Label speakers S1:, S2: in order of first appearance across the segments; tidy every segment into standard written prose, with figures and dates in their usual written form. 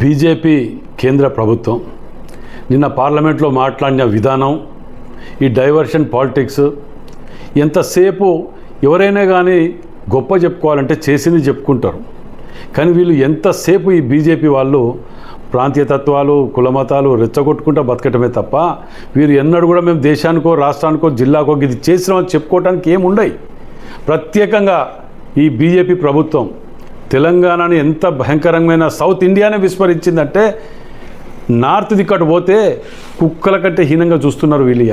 S1: BJP కేంద్ర ప్రభుత్వం నిన్న పార్లమెంట్లో మాట్లాడిన విధానం, ఈ డైవర్షన్ పాలిటిక్స్, ఎంతసేపు ఎవరైనా కానీ గొప్ప చెప్పుకోవాలంటే చేసింది చెప్పుకుంటారు. కానీ వీళ్ళు ఎంతసేపు ఈ బీజేపీ వాళ్ళు ప్రాంతీయ తత్వాలు, కులమతాలు రెచ్చగొట్టుకుంటూ బతకటమే తప్ప వీరు ఎన్నడూ కూడా మేము దేశానికో, రాష్ట్రానికో, జిల్లాకో ఇది చేసినామని చెప్పుకోవడానికి ఏముండయి. ప్రత్యేకంగా ఈ బీజేపీ ప్రభుత్వం తెలంగాణని ఎంత భయంకరమైన సౌత్ ఇండియానే విస్మరించిందంటే నార్త్ దిక్కటు పోతే కుక్కల కంటే హీనంగా చూస్తున్నారు వీళ్ళు.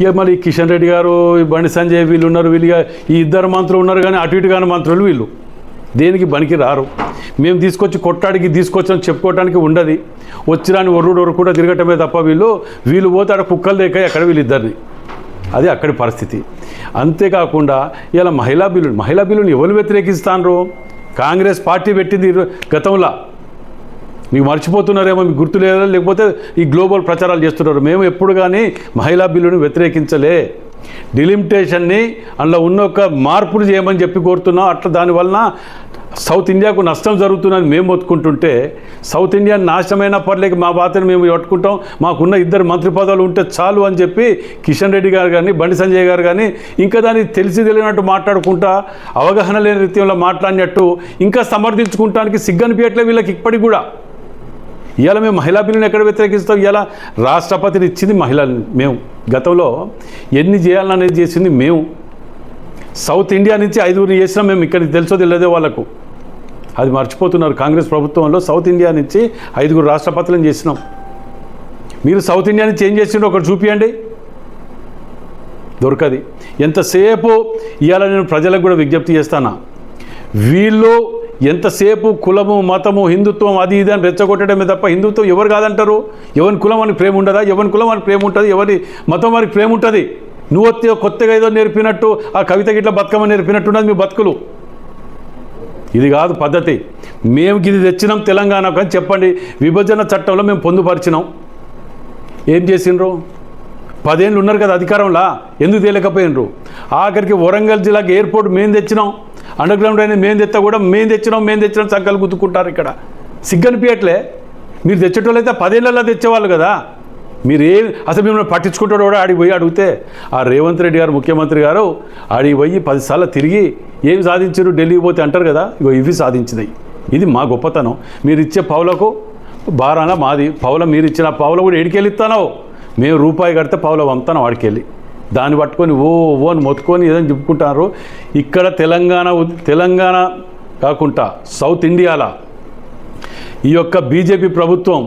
S1: ఇక మరి కిషన్ రెడ్డి గారు, బండి సంజయ్ వీళ్ళు ఉన్నారు, వీళ్ళు ఈ ఇద్దరు మంత్రులు ఉన్నారు. కానీ అటు ఇటు కాని మంత్రులు వీళ్ళు దేనికి బనికి రారు. మేము తీసుకొచ్చి కొట్టాడికి తీసుకొచ్చామని చెప్పుకోవడానికి ఉండదు. వచ్చిరాని ఒర్రుడు కూడా తిరగటమే తప్ప వీళ్ళు పోతాడు కుక్కలు దేకాయి అక్కడ వీళ్ళిద్దరిని. అది అక్కడి పరిస్థితి. అంతేకాకుండా ఇలా మహిళా బిల్లుని ఎవరు వ్యతిరేకిస్తాన్రు? కాంగ్రెస్ పార్టీ పెట్టింది గతంలో. మీకు మర్చిపోతున్నారేమో, మీకు గుర్తు లేదా, లేకపోతే ఈ గ్లోబల్ ప్రచారాలు చేస్తున్నారు. మేము ఎప్పుడు కానీ మహిళా బిల్లును వ్యతిరేకించలే. డిలిమిటేషన్ని అందులో ఉన్న ఒక మార్పులు చేయమని చెప్పి కోరుతున్నాం. అట్లా దానివలన సౌత్ ఇండియాకు నష్టం జరుగుతుందని మేము ఒత్తుకుంటుంటే, సౌత్ ఇండియా నాశనమైనా పర్లేక మా బాధను మేము పట్టుకుంటాం, మాకున్న ఇద్దరు మంత్రి పదవులు ఉంటే చాలు అని చెప్పి కిషన్ రెడ్డి గారు కానీ, బండి సంజయ్ గారు కానీ ఇంకా దాన్ని తెలియనట్టు మాట్లాడుకుంటా, అవగాహన లేని రీతిలో మాట్లాడినట్టు ఇంకా సమర్థించుకుంటానికి సిగ్గనిపించట్లే వీళ్ళకి ఇప్పటికి కూడా. ఇవాళ మేము మహిళా బిల్లుని ఎక్కడ వ్యతిరేకిస్తాం? ఇవాళ రాష్ట్రపతిని ఇచ్చింది మహిళల్ని మేము. గతంలో ఎన్ని చేయాలనేది చేసింది మేము. సౌత్ ఇండియా నుంచి 5గురిని చేసినాం మేము. ఇక్కడికి తెలుసో తెలియదే వాళ్ళకు, అది మర్చిపోతున్నారు. కాంగ్రెస్ ప్రభుత్వంలో సౌత్ ఇండియా నుంచి 5గురు రాష్ట్రపతులను చేసినాం. మీరు సౌత్ ఇండియా నుంచి ఏం చేసిండ్రో ఒకటి చూపియండి. దొరకది. ఎంతసేపు ఇవాళ నేను ప్రజలకు కూడా విజ్ఞప్తి చేస్తానా, వీళ్ళు ఎంతసేపు కులము, మతము, హిందుత్వం అది ఇది అని రెచ్చగొట్టడమే తప్ప హిందుత్వం ఎవరు కాదంటారు? ఎవరి కులం అని ప్రేమ ఉండదా? ఎవరి కులం అని ప్రేమ ఉంటుంది, ఎవరి మతం వారికి ప్రేమ ఉంటుంది. నువ్వు కొత్తగా ఏదో నేర్పినట్టు, ఆ కవిత గిట్ల బతుకమ్మ నేర్పినట్టున్నది మీ బతుకులు. ఇది కాదు పద్ధతి. మేము ఇది తెచ్చినాం తెలంగాణకు అని చెప్పండి. విభజన చట్టంలో మేము పొందుపరిచినాం. ఏం చేసిండ్రు? 10 ఏళ్ళు ఉన్నారు కదా అధికారంలో, ఎందుకు తేలేకపోయినరు? ఆఖరికి వరంగల్ జిల్లాకి ఎయిర్పోర్ట్ మేము తెచ్చినాం, అండర్ గ్రౌండ్ అయినా మేము తెస్తా కూడా మేము తెచ్చినాం సంకలు గుద్దుకుంటారు. ఇక్కడ సిగ్గనిపించట్లే. మీరు తెచ్చేటోళ్ళైతే 10 ఏళ్ళల్లో తెచ్చేవాళ్ళు కదా. మీరు అసలు మిమ్మల్ని పట్టించుకుంటాడు కూడా. ఆడికి పోయి అడిగితే ఆ రేవంత్ రెడ్డి గారు, ముఖ్యమంత్రి గారు ఆడికి పోయి 10 సార్లు తిరిగి ఏమి సాధించారు, ఢిల్లీకి పోతే అంటారు కదా, ఇగో ఇవి సాధించినాయి. ఇది మా గొప్పతనం. మీరు ఇచ్చే పౌలకు బారాన మాది. పౌల మీరు ఇచ్చిన పౌల కూడా ఎడికెళ్ళి ఇస్తానో, మేము రూపాయి కడితే పౌల పంపుతాను వాడికెళ్ళి. దాన్ని పట్టుకొని ఓ అని మొత్తుకొని ఏదైనా చెప్పుకుంటారు. ఇక్కడ తెలంగాణ కాకుండా సౌత్ ఇండియాలో ఈ యొక్క బీజేపీ ప్రభుత్వం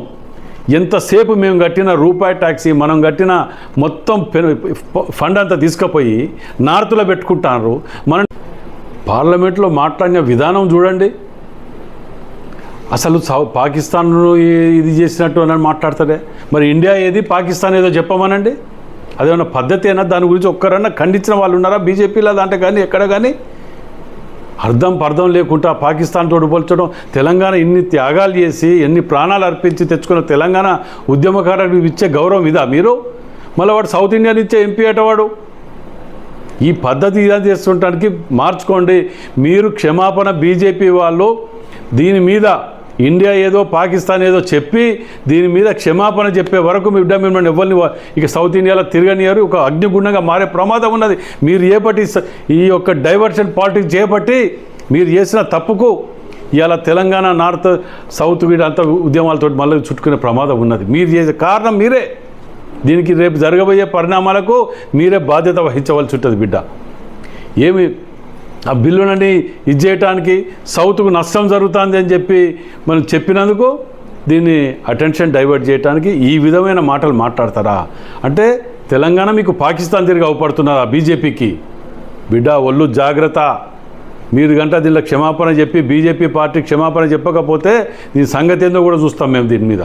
S1: ఎంతసేపు మేము కట్టిన రూపాయి ట్యాక్సీ, మనం కట్టిన మొత్తం ఫండ్ అంతా తీసుకుపోయి నార్త్లో పెట్టుకుంటారు. మనం పార్లమెంట్లో మాట్లాడిన విధానం చూడండి. అసలు పాకిస్తాన్ను ఇది చేసినట్టు అని మాట్లాడతారే. మరి ఇండియా ఏది, పాకిస్తాన్ ఏదో చెప్పమనండి. అదేమన్నా పద్ధతి అయినా? దాని గురించి ఒక్కరన్నా ఖండించిన వాళ్ళు ఉన్నారా బీజేపీలో? దాంట్లో కానీ ఎక్కడ కానీ అర్థం లేకుండా పాకిస్తాన్ తోడు పోల్చడం. తెలంగాణ ఇన్ని త్యాగాలు చేసి, ఎన్ని ప్రాణాలు అర్పించి తెచ్చుకున్న తెలంగాణ ఉద్యమకారులకు ఇచ్చే గౌరవం ఇదా మీరు? మళ్ళీ వాడు సౌత్ ఇండియా నుంచే ఎంపీ అటవాడు. ఈ పద్ధతి ఇలా చేస్తుంటానికి మార్చుకోండి. మీరు క్షమాపణ, బీజేపీ వాళ్ళు దీని మీద ఇండియా ఏదో పాకిస్తాన్ ఏదో చెప్పి దీని మీద క్షమాపణ చెప్పే వరకు మీ బిడ్డ మిమ్మల్ని ఎవరిని ఇక సౌత్ ఇండియాలో తిరగనియారు. ఒక అగ్నిగుండంగా మారే ప్రమాదం ఉన్నది. మీరు ఈ యొక్క డైవర్షన్ పాలిటిక్స్ చేపట్టి మీరు చేసిన తప్పుకు ఇవాళ తెలంగాణ నార్త్ సౌత్ అంతా ఉద్యమాలతో మళ్ళీ చుట్టుకునే ప్రమాదం ఉన్నది. మీరు చేసే కారణం మీరే. దీనికి రేపు జరగబోయే పరిణామాలకు మీరే బాధ్యత వహించవలసి ఉంటుంది బిడ్డ. ఏమి ఆ బిల్లునని ఇది చేయటానికి సౌత్కు నష్టం జరుగుతుంది అని చెప్పి మనం చెప్పినందుకు దీన్ని అటెన్షన్ డైవర్ట్ చేయడానికి ఈ విధమైన మాటలు మాట్లాడతారా? అంటే తెలంగాణ మీకు పాకిస్తాన్ తిరిగి అవపడుతున్నారా బీజేపీకి? బిడ్డ ఒళ్ళు జాగ్రత్త. మీరు గంట దీనిలో క్షమాపణ చెప్పి బీజేపీ పార్టీ క్షమాపణ చెప్పకపోతే దీని సంగతి ఏందో కూడా చూస్తాం మేము దీని మీద.